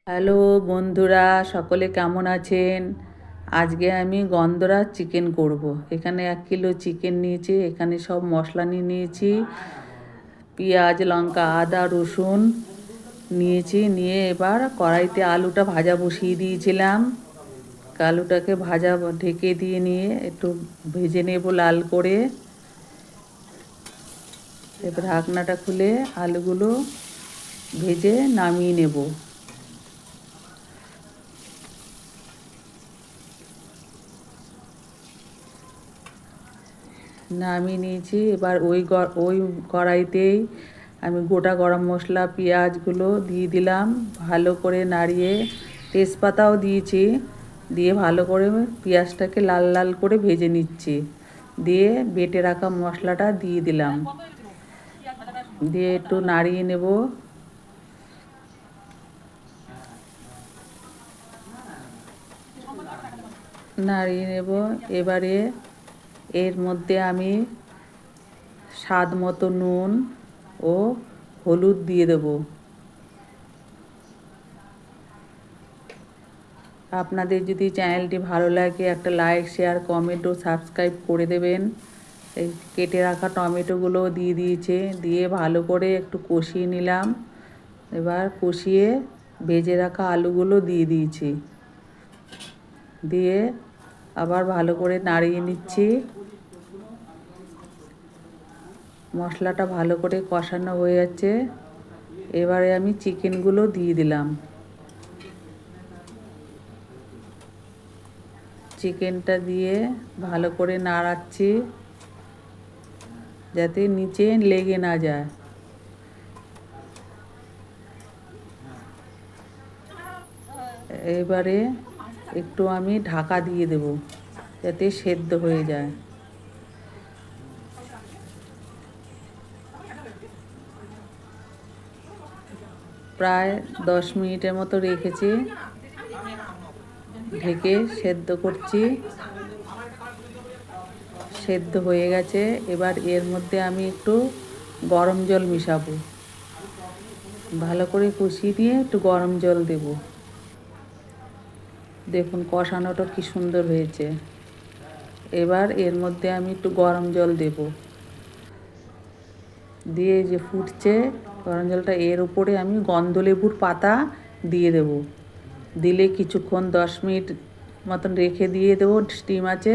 Hello বন্ধুরা, সকলে কেমন আছেন? আজকে আমি গন্ধরাজ চিকেন করব। এখানে 1 কিলো চিকেন নিয়েছি। এখানে সব মশলা নিয়ে নিয়েছি। পেঁয়াজ, লঙ্কা, আদা, রসুন নিয়েছি। নিয়ে এবার কড়াইতে আলুটা ভাজা বসিয়ে দিয়েছিলাম। আলুটাকে ভাজা ঢেকে দিয়ে নিয়ে একটু ভেজে নেব লাল করে। এবার ঢাকনাটা খুলে আলুগুলো ভেজে নামিয়ে নেব। নামিয়ে নিয়েছি। এবার ওই কড়াইতেই আমি গোটা গরম মশলা পেঁয়াজগুলো দিয়ে দিলাম, ভালো করে নাড়িয়ে তেজপাতাও দিয়েছি। দিয়ে ভালো করে পেঁয়াজটাকে লাল লাল করে ভেজে নিচ্ছি। দিয়ে বেটে রাখা মশলাটা দিয়ে দিলাম, দিয়ে একটু নাড়িয়ে নেব। নাড়িয়ে নেব। এবারে এর মধ্যে আমি স্বাদ মতো নুন ও হলুদ দিয়ে দেব। আপনাদের যদি চ্যানেলটি ভালো লাগে একটা লাইক, শেয়ার, কমেন্ট ও সাবস্ক্রাইব করে দেবেন। এই কেটে রাখা টমেটোগুলো দিয়ে দিয়েছে, দিয়ে ভালো করে একটু কষিয়ে নিলাম। এবার কষিয়ে ভেজে রাখা আলুগুলো দিয়ে দিয়েছি, দিয়ে আবার ভালো করে নাড়িয়ে নিচ্ছি। মশলাটা ভালো করে কষানো হয়ে যাচ্ছে। এবারে আমি চিকেনগুলো দিয়ে দিলাম। চিকেনটা দিয়ে ভালো করে নাড়াচ্ছি যাতে নিচে লেগে না যায়। এবারে একটু আমি ঢাকা দিয়ে দেব যাতে সেদ্ধ হয়ে যায়। প্রায় 10 মিনিটের মতো রেখেছি, ঢেকে সেদ্ধ করছি। সেদ্ধ হয়ে গেছে। এবার এর মধ্যে আমি একটু গরম জল মিশাবো। ভালো করে কষিয়ে দিয়ে একটু গরম জল দেব। দেখুন কষানোটা কি সুন্দর হয়েছে। এবার এর মধ্যে আমি একটু গরম জল দেব, দিয়ে যে ফুটছে গরম জলটা, এর উপরে আমি গন্ধলেবুর পাতা দিয়ে দেব। দিলে কিছুক্ষণ 10 মিনিট মতন রেখে দিয়ে দেবো স্টিম আছে।